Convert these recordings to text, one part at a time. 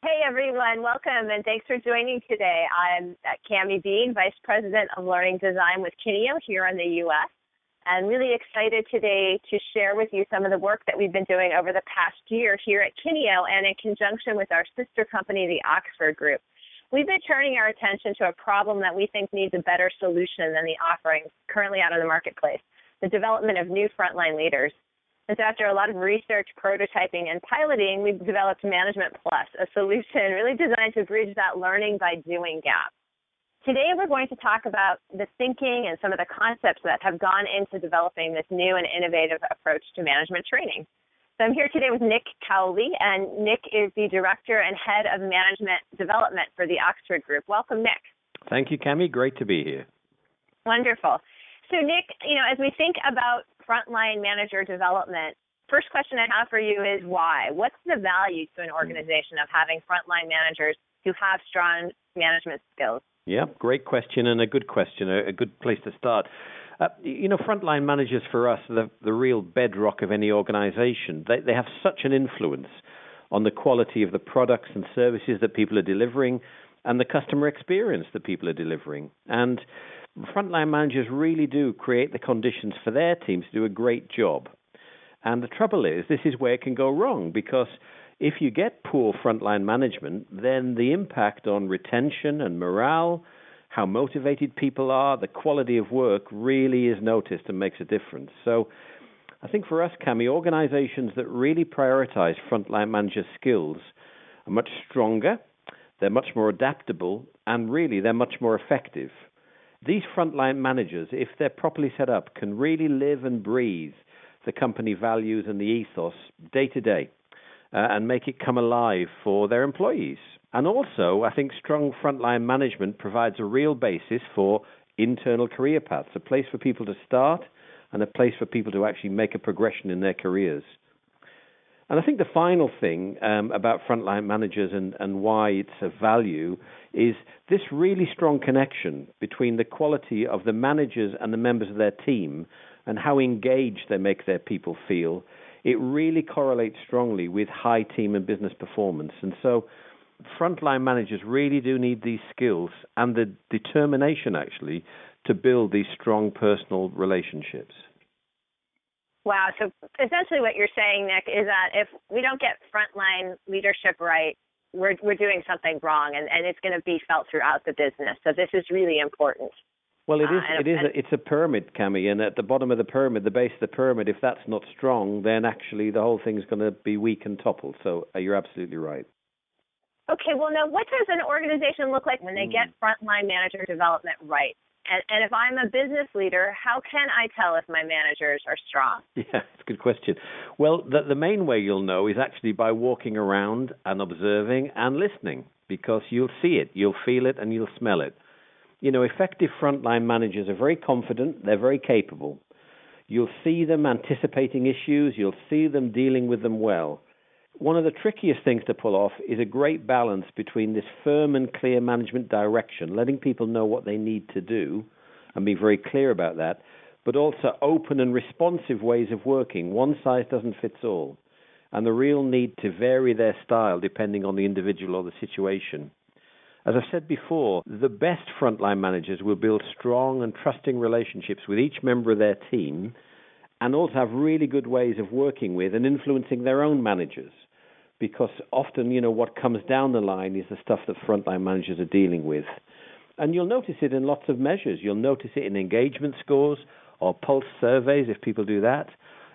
Hey everyone, welcome and thanks for joining today. I'm Cammy Bean, Vice President of Learning Design with Kineo here in the U.S. and really excited today to share with you some of the work that we've been doing over the past year here at Kineo and in conjunction with our sister company, the Oxford Group. We've been turning our attention to a problem that we think needs a better solution than the offerings currently out in the marketplace, the development of new frontline leaders. And so after a lot of research, prototyping, and piloting, we've developed ManagementPlus, a solution really designed to bridge that learning by doing gap. Today, we're going to talk about the thinking and some of the concepts that have gone into developing this new and innovative approach to management training. So I'm here today with Nick Cowley, and Nick is the Director and Head of Management Development for the Oxford Group. Welcome, Nick. Thank you, Cammy. Great to be here. Wonderful. So, Nick, as we think about frontline manager development, first question I have for you is why? What's the value to an organization of having frontline managers who have strong management skills? Yeah, great question and a good question, a good place to start. Frontline managers for us are the real bedrock of any organization. They have such an influence on the quality of the products and services that people are delivering and the customer experience that people are delivering. And frontline managers really do create the conditions for their teams to do a great job. And the trouble is, this is where it can go wrong, because if you get poor frontline management, then the impact on retention and morale, how motivated people are, the quality of work really is noticed and makes a difference. So I think for us, Cammy, organizations that really prioritize frontline manager skills are much stronger, they're much more adaptable, and really they're much more effective. These frontline managers, if they're properly set up, can really live and breathe the company values and the ethos day to day and make it come alive for their employees. And also, I think strong frontline management provides a real basis for internal career paths, a place for people to start and a place for people to actually make a progression in their careers. And I think the final thing about frontline managers and why it's of value is this really strong connection between the quality of the managers and the members of their team and how engaged they make their people feel. It really correlates strongly with high team and business performance. And so frontline managers really do need these skills and the determination, actually, to build these strong personal relationships. Wow. So essentially what you're saying, Nick, is that if we don't get frontline leadership right, we're doing something wrong, and it's going to be felt throughout the business. So this is really important. Well, it's a pyramid, Cammy, and at the bottom of the pyramid, the base of the pyramid, if that's not strong, then actually the whole thing's going to be weak and toppled. So you're absolutely right. Okay, well, now what does an organization look like when they get frontline manager development right? And if I'm a business leader, how can I tell if my managers are strong? Yeah, that's a good question. Well, the main way you'll know is actually by walking around and observing and listening, because you'll see it, you'll feel it, and you'll smell it. Effective frontline managers are very confident, they're very capable. You'll see them anticipating issues, you'll see them dealing with them well. One of the trickiest things to pull off is a great balance between this firm and clear management direction, letting people know what they need to do and be very clear about that, but also open and responsive ways of working. One size doesn't fit all, and the real need to vary their style depending on the individual or the situation. As I've said before, the best frontline managers will build strong and trusting relationships with each member of their team and also have really good ways of working with and influencing their own managers. Because often, what comes down the line is the stuff that frontline managers are dealing with. And you'll notice it in lots of measures. You'll notice it in engagement scores or pulse surveys if people do that.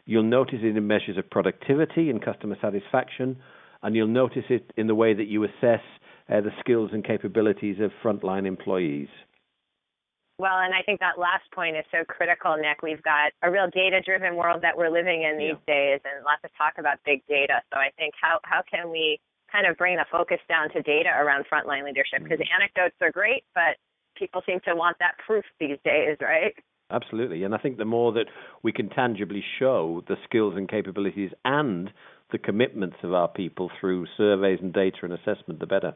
You'll notice it in measures of productivity and customer satisfaction. And you'll notice it in the way that you assess the skills and capabilities of frontline employees. Well, and I think that last point is so critical, Nick. We've got a real data-driven world that we're living in these days, and lots of talk about big data. So I think how can we kind of bring the focus down to data around frontline leadership? Because anecdotes are great, but people seem to want that proof these days, right? Absolutely. And I think the more that we can tangibly show the skills and capabilities and the commitments of our people through surveys and data and assessment, the better.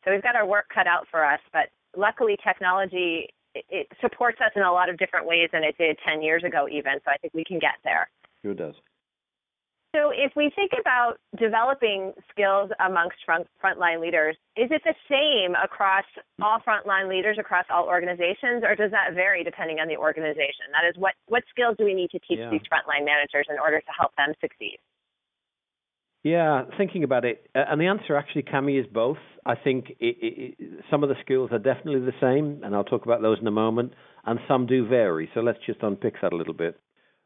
So we've got our work cut out for us, but luckily technology, it supports us in a lot of different ways than it did 10 years ago even, so I think we can get there. Sure does. So if we think about developing skills amongst frontline leaders, is it the same across all frontline leaders across all organizations, or does that vary depending on the organization? That is, what skills do we need to teach these frontline managers in order to help them succeed? Yeah, thinking about it, and the answer actually, Cammy, is both. I think some of the skills are definitely the same, and I'll talk about those in a moment, and some do vary. So let's just unpick that a little bit.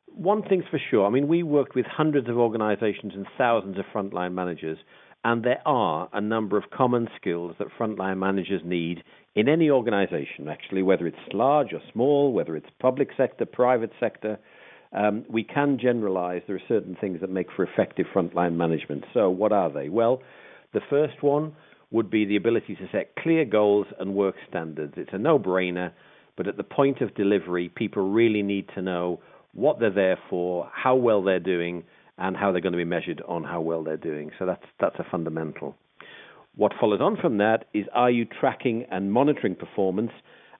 One thing's for sure. I mean, we worked with hundreds of organizations and thousands of frontline managers, and there are a number of common skills that frontline managers need in any organization, actually, whether it's large or small, whether it's public sector, private sector. We can generalize. There are certain things that make for effective frontline management. So what are they? Well, the first one would be the ability to set clear goals and work standards. It's a no-brainer, but at the point of delivery, people really need to know what they're there for, how well they're doing, and how they're going to be measured on how well they're doing. So that's a fundamental. What follows on from that is, are you tracking and monitoring performance?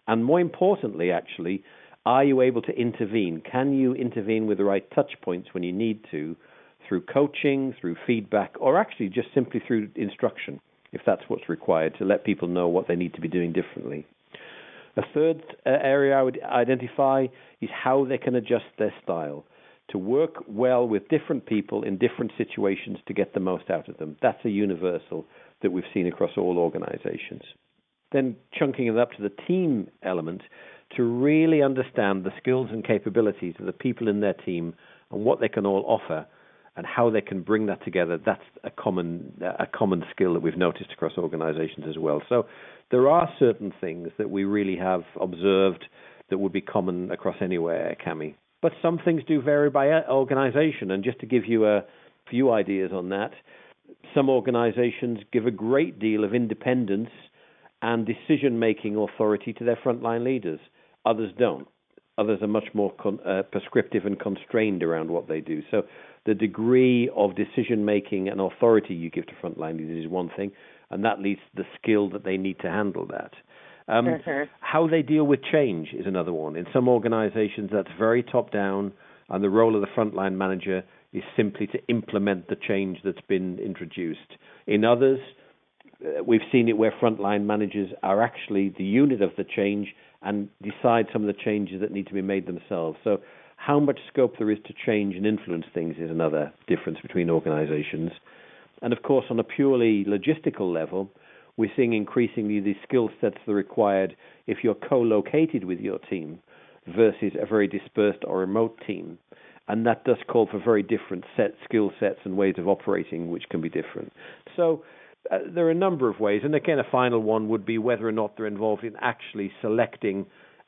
And more importantly, actually, are you able to intervene? Can you intervene with the right touch points when you need to, through coaching, through feedback, or actually just simply through instruction, if that's what's required, to let people know what they need to be doing differently? A third area I would identify is how they can adjust their style to work well with different people in different situations to get the most out of them. That's a universal that we've seen across all organizations. Then chunking it up to the team element, to really understand the skills and capabilities of the people in their team and what they can all offer and how they can bring that together. That's a common skill that we've noticed across organizations as well. So there are certain things that we really have observed that would be common across anywhere, Cammy. But some things do vary by organization. And just to give you a few ideas on that, some organizations give a great deal of independence and decision-making authority to their frontline leaders. Others don't. Others are much more prescriptive and constrained around what they do. So the degree of decision-making and authority you give to frontline leaders is one thing, and that leads to the skill that they need to handle that. How they deal with change is another one. In some organizations, that's very top-down, and the role of the frontline manager is simply to implement the change that's been introduced. In others, we've seen it where frontline managers are actually the unit of the change and decide some of the changes that need to be made themselves. So how much scope there is to change and influence things is another difference between organizations. And of course, on a purely logistical level, we're seeing increasingly the skill sets that are required if you're co-located with your team versus a very dispersed or remote team. And that does call for very different skill sets and ways of operating, which can be different. So there are a number of ways. And again, a final one would be whether or not they're involved in actually selecting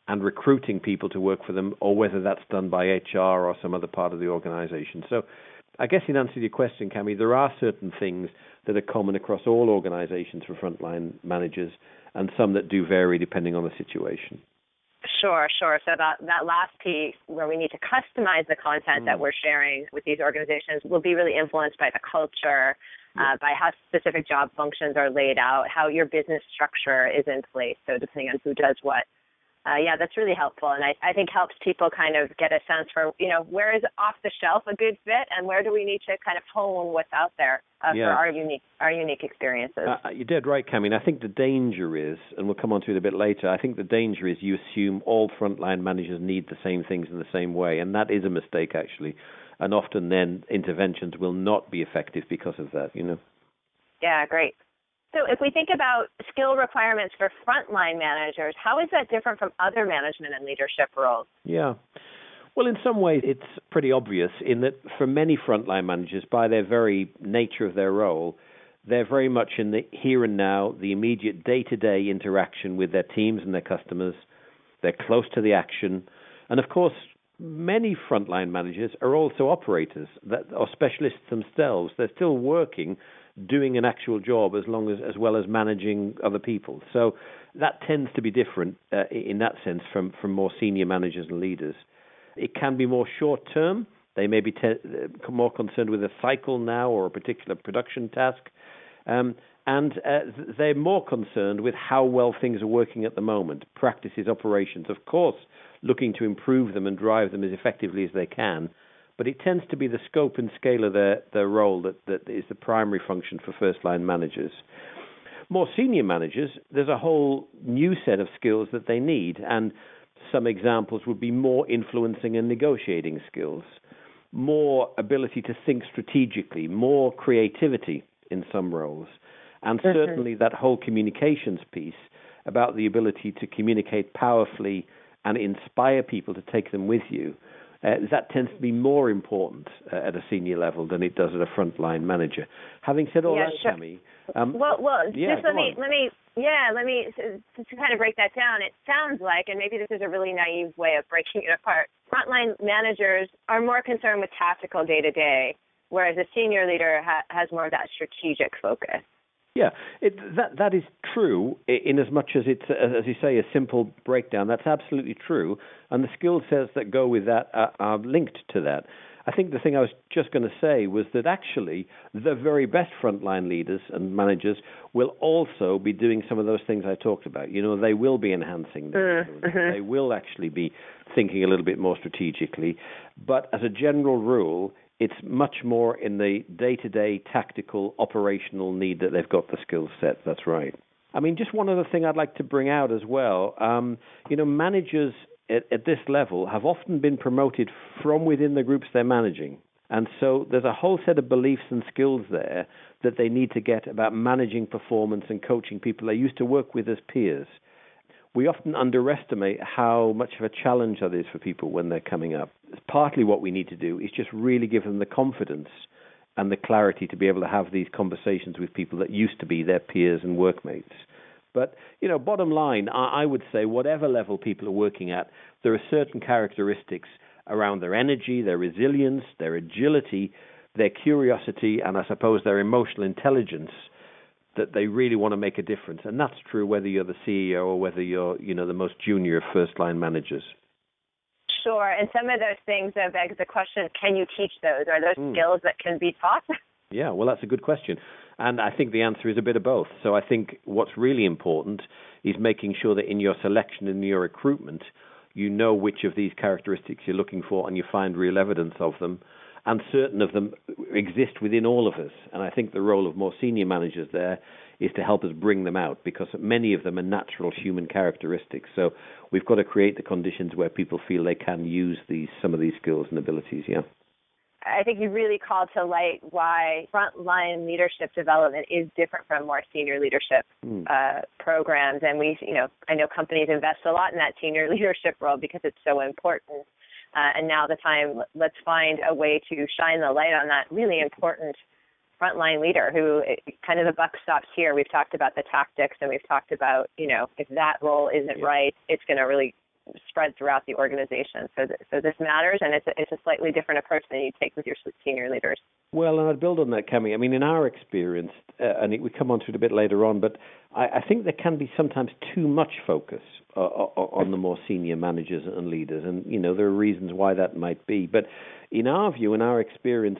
and recruiting people to work for them, or whether that's done by HR or some other part of the organization. So I guess in answer to your question, Cammy, there are certain things that are common across all organizations for frontline managers, and some that do vary depending on the situation. Sure. So that last piece where we need to customize the content that we're sharing with these organizations will be really influenced by the culture, by how specific job functions are laid out, how your business structure is in place. So depending on who does what. That's really helpful. And I think helps people kind of get a sense for, where is off the shelf a good fit and where do we need to kind of hone what's out there for our unique experiences. You did right, Cammy. I think the danger is, and we'll come on to it a bit later, I think the danger is you assume all frontline managers need the same things in the same way. And that is a mistake, actually. And often then interventions will not be effective because of that, Yeah, great. So if we think about skill requirements for frontline managers, how is that different from other management and leadership roles? Yeah. Well, in some ways, it's pretty obvious in that for many frontline managers, by their very nature of their role, they're very much in the here and now, the immediate day-to-day interaction with their teams and their customers. They're close to the action. And of course, many frontline managers are also operators that are specialists themselves. They're still working, doing an actual job as well as managing other people. So that tends to be different in that sense from more senior managers and leaders. It can be more short-term. They may be more concerned with a cycle now or a particular production task. And they're more concerned with how well things are working at the moment, practices, operations, of course, looking to improve them and drive them as effectively as they can. but it tends to be the scope and scale of their role that is the primary function for first-line managers. More senior managers, there's a whole new set of skills that they need, and some examples would be more influencing and negotiating skills, more ability to think strategically, more creativity in some roles, and certainly that whole communications piece about the ability to communicate powerfully and inspire people to take them with you. That tends to be more important at a senior level than it does at a frontline manager. Having said all that, sure. Cammy, just let me to kind of break that down. It sounds like, and maybe this is a really naive way of breaking it apart, frontline managers are more concerned with tactical day-to-day, whereas a senior leader has more of that strategic focus. Yeah, that is true in as much as it's, as you say, a simple breakdown. That's absolutely true. And the skill sets that go with that are linked to that. I think the thing I was just going to say was that actually the very best frontline leaders and managers will also be doing some of those things I talked about. You know, they will be enhancing them. They will actually be thinking a little bit more strategically. But as a general rule, it's much more in the day-to-day tactical operational need that they've got the skill set. That's right. I mean, just one other thing I'd like to bring out as well. Managers at this level have often been promoted from within the groups they're managing. And so there's a whole set of beliefs and skills there that they need to get about managing performance and coaching people they used to work with as peers. We often underestimate how much of a challenge that is for people when they're coming up. Partly what we need to do is just really give them the confidence and the clarity to be able to have these conversations with people that used to be their peers and workmates. But, bottom line, I would say whatever level people are working at, there are certain characteristics around their energy, their resilience, their agility, their curiosity, and I suppose their emotional intelligence that they really want to make a difference. And that's true whether you're the CEO or whether you're, the most junior of first-line managers. Sure. And some of those things beg the question, can you teach those? Are those skills that can be taught? Yeah, well, that's a good question. And I think the answer is a bit of both. So I think what's really important is making sure that in your selection and your recruitment, you know which of these characteristics you're looking for and you find real evidence of them. And certain of them exist within all of us. And I think the role of more senior managers there is to help us bring them out, because many of them are natural human characteristics. So we've got to create the conditions where people feel they can use some of these skills and abilities, yeah. I think you really called to light why frontline leadership development is different from more senior leadership programs. And I know companies invest a lot in that senior leadership role because it's so important. And now the time, let's find a way to shine the light on that really important frontline leader who kind of the buck stops here. We've talked about the tactics and we've talked about, if that role isn't right, it's going to really spread throughout the organization. So this matters, and it's a slightly different approach than you take with your senior leaders. Well, and I'd build on that, Cammy. I mean, in our experience, and we come on to it a bit later on, but I think there can be sometimes too much focus on the more senior managers and leaders, and, there are reasons why that might be. But in our view, in our experience,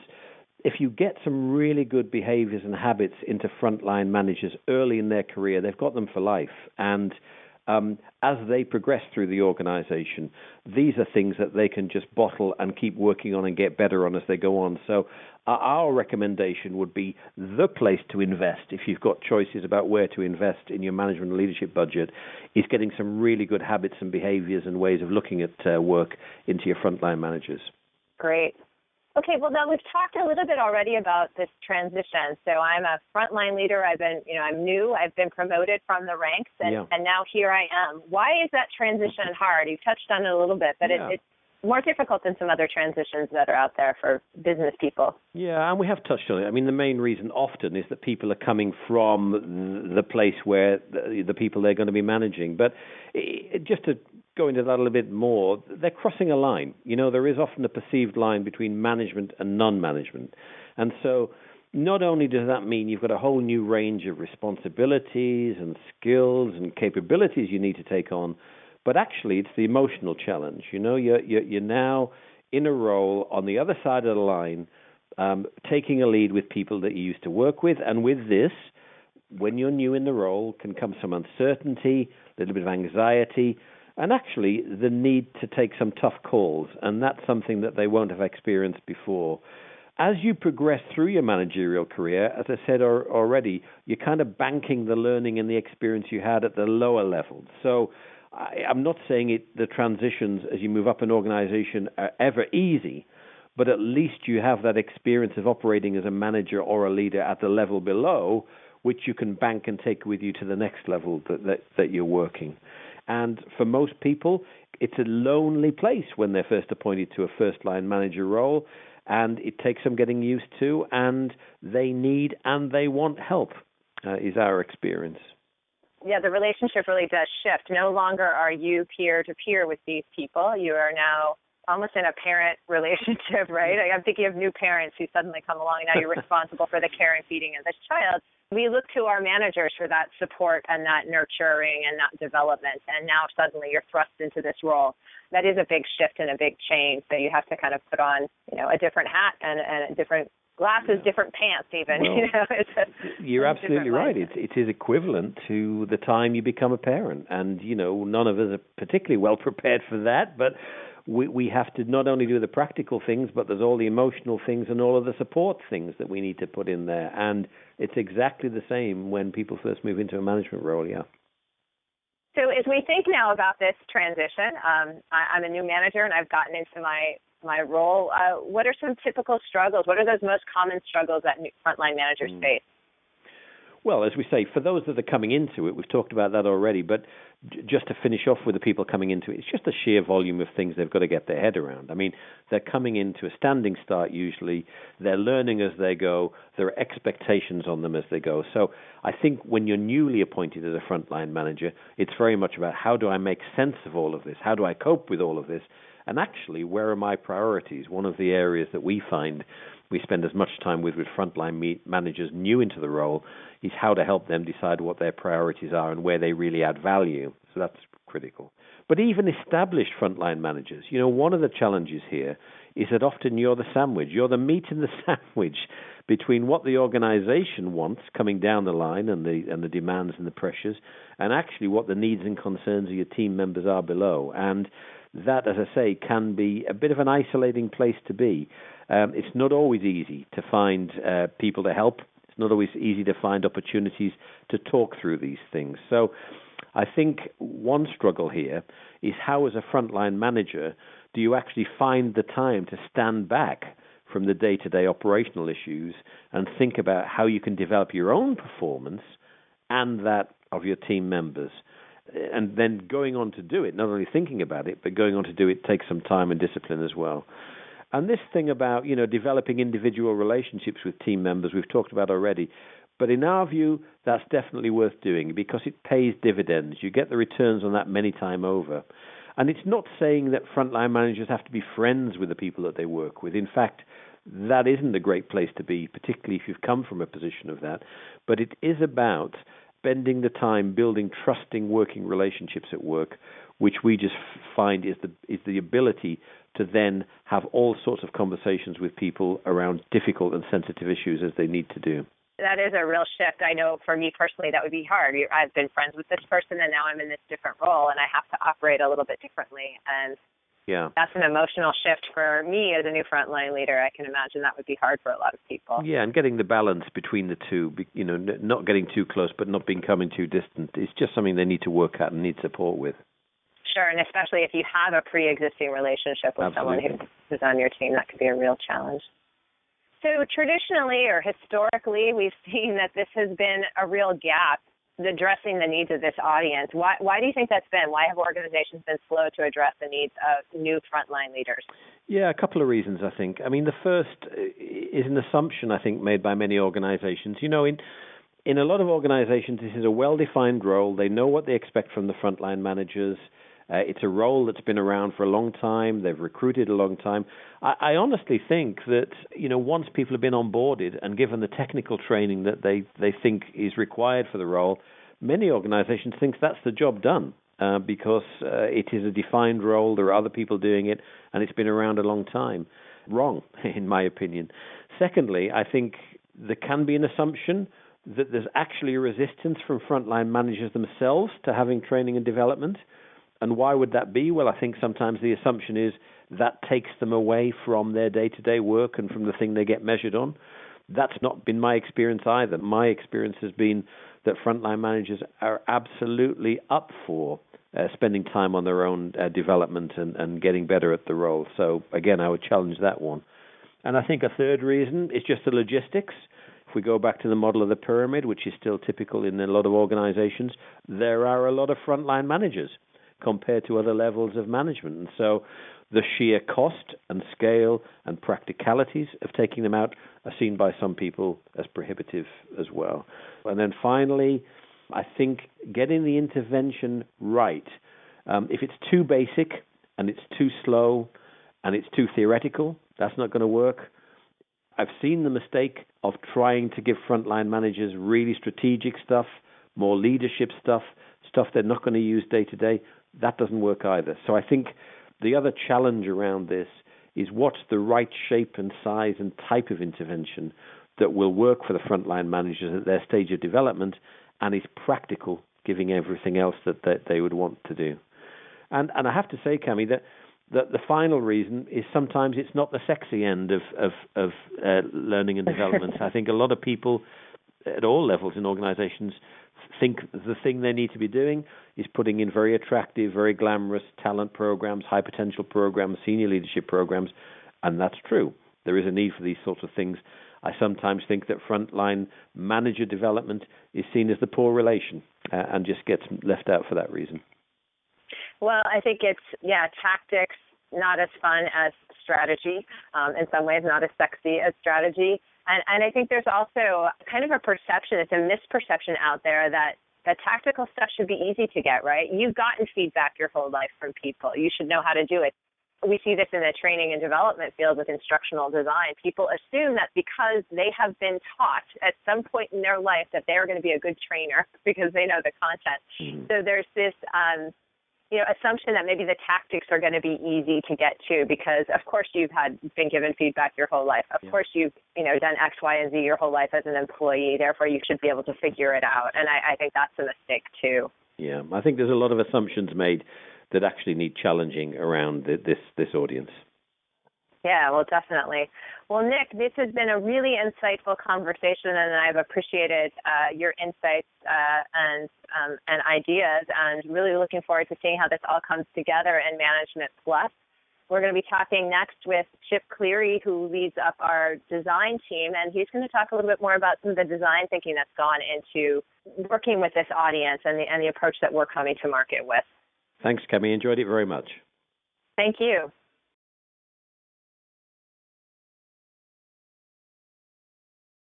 if you get some really good behaviors and habits into frontline managers early in their career, they've got them for life. And as they progress through the organization, these are things that they can just bottle and keep working on and get better on as they go on. So our recommendation would be the place to invest, if you've got choices about where to invest in your management and leadership budget, is getting some really good habits and behaviors and ways of looking at work into your frontline managers. Great. Okay, well, now we've talked a little bit already about this transition. So I'm a frontline leader. I'm new. I've been promoted from the ranks, and now here I am. Why is that transition hard? You've touched on it a little bit, but it's more difficult than some other transitions that are out there for business people. Yeah, and we have touched on it. I mean, the main reason often is that people are coming from the place where the people they're going to be managing. But just to go into that a little bit more, they're crossing a line. There is often a perceived line between management and non-management. And so not only does that mean you've got a whole new range of responsibilities and skills and capabilities you need to take on, but actually it's the emotional challenge. You're now in a role on the other side of the line, taking a lead with people that you used to work with. And with this, when you're new in the role, can come some uncertainty, a little bit of anxiety. and actually the need to take some tough calls, and that's something that they won't have experienced before. As you progress through your managerial career, as I said already, you're kind of banking the learning and the experience you had at the lower levels. So I'm not saying the transitions as you move up an organization are ever easy, but at least you have that experience of operating as a manager or a leader at the level below, which you can bank and take with you to the next level that you're working. And for most people, it's a lonely place when they're first appointed to a first-line manager role, and it takes some getting used to, and they need and they want help, is our experience. Yeah, the relationship really does shift. No longer are you peer-to-peer with these people. You are now almost in a parent relationship, right? I'm thinking of new parents who suddenly come along, and now you're responsible for the care and feeding of this child. We look to our managers for that support and that nurturing and that development, and now suddenly you're thrust into this role. That is a big shift and a big change, so you have to kind of put on, a different hat and different glasses, different pants even. Well, you're absolutely right. It is equivalent to the time you become a parent, and, none of us are particularly well prepared for that, but we have to not only do the practical things, but there's all the emotional things and all of the support things that we need to put in there. And it's exactly the same when people first move into a management role, yeah. So as we think now about this transition, I'm a new manager and I've gotten into my role. What are some typical struggles? What are those most common struggles that frontline managers face? Well, as we say, for those that are coming into it, we've talked about that already, but just to finish off with the people coming into it, it's just the sheer volume of things they've got to get their head around. I mean, they're coming into a standing start usually. They're learning as they go. There are expectations on them as they go. So I think when you're newly appointed as a frontline manager, it's very much about how do I make sense of all of this? How do I cope with all of this? And actually, where are my priorities? One of the areas that we find we spend as much time with frontline managers new into the role is how to help them decide what their priorities are and where they really add value. So that's critical. But even established frontline managers, one of the challenges here is that often you're the sandwich. You're the meat in the sandwich between what the organization wants coming down the line and the demands and the pressures, and actually what the needs and concerns of your team members are below. And that, as I say, can be a bit of an isolating place to be. It's not always easy to find people to help. It's not always easy to find opportunities to talk through these things. So I think one struggle here is how, as a frontline manager, do you actually find the time to stand back from the day-to-day operational issues and think about how you can develop your own performance and that of your team members. And then going on to do it, not only thinking about it, but going on to do it takes some time and discipline as well. And this thing about, developing individual relationships with team members, we've talked about already. But in our view, that's definitely worth doing because it pays dividends. You get the returns on that many times over. And it's not saying that frontline managers have to be friends with the people that they work with. In fact, that isn't a great place to be, particularly if you've come from a position of that. But it is about spending the time building trusting working relationships at work, which we just find is the ability to then have all sorts of conversations with people around difficult and sensitive issues as they need to do. That is a real shift. I know for me personally that would be hard. I've been friends with this person and now I'm in this different role and I have to operate a little bit differently. And that's an emotional shift for me as a new frontline leader. I can imagine that would be hard for a lot of people. Yeah, and getting the balance between the two, not getting too close but not becoming too distant is just something they need to work at and need support with. Sure, and especially if you have a pre-existing relationship with someone who's on your team, that could be a real challenge. So traditionally or historically, we've seen that this has been a real gap, addressing the needs of this audience. Why do you think that's been? Why have organizations been slow to address the needs of new frontline leaders? Yeah, a couple of reasons, I think. I mean, the first is an assumption, I think, made by many organizations. In a lot of organizations, this is a well-defined role. They know what they expect from the frontline managers. It's a role that's been around for a long time. They've recruited a long time. I honestly think that, once people have been onboarded and given the technical training that they think is required for the role, many organizations think that's the job done because it is a defined role. There are other people doing it, and it's been around a long time. Wrong, in my opinion. Secondly, I think there can be an assumption that there's actually a resistance from frontline managers themselves to having training and development. And why would that be? Well, I think sometimes the assumption is that takes them away from their day-to-day work and from the thing they get measured on. That's not been my experience either. My experience has been that frontline managers are absolutely up for spending time on their own development and getting better at the role. So, again, I would challenge that one. And I think a third reason is just the logistics. If we go back to the model of the pyramid, which is still typical in a lot of organizations, there are a lot of frontline managers compared to other levels of management. And so the sheer cost and scale and practicalities of taking them out are seen by some people as prohibitive as well. And then finally, I think getting the intervention right. If it's too basic and it's too slow and it's too theoretical, that's not going to work. I've seen the mistake of trying to give frontline managers really strategic stuff, more leadership stuff they're not going to use day to day. That doesn't work either. So I think the other challenge around this is what's the right shape and size and type of intervention that will work for the frontline managers at their stage of development and is practical, giving everything else that they would want to do. And I have to say, Cammy, that the final reason is sometimes it's not the sexy end of learning and development. I think a lot of people at all levels in organizations think the thing they need to be doing is putting in very attractive, very glamorous talent programs, high potential programs, senior leadership programs, and that's true. There is a need for these sorts of things. I sometimes think that frontline manager development is seen as the poor relation and just gets left out for that reason. Well, I think it's, tactics, not as fun as strategy, in some ways not as sexy as strategy. And I think there's also kind of a perception, it's a misperception out there that tactical stuff should be easy to get, right? You've gotten feedback your whole life from people. You should know how to do it. We see this in the training and development field with instructional design. People assume that because they have been taught at some point in their life that they are going to be a good trainer because they know the content. So there's this assumption that maybe the tactics are going to be easy to get to because, of course, you've been given feedback your whole life. Of course, you've done X, Y, and Z your whole life as an employee. Therefore, you should be able to figure it out. And I think that's a mistake, too. Yeah, I think there's a lot of assumptions made that actually need challenging around this audience. Yeah, well, definitely. Well, Nick, this has been a really insightful conversation, and I've appreciated your insights and ideas, and really looking forward to seeing how this all comes together in ManagementPlus. We're going to be talking next with Chip Cleary, who leads up our design team, and he's going to talk a little bit more about some of the design thinking that's gone into working with this audience and the approach that we're coming to market with. Thanks, Cammy. Enjoyed it very much. Thank you.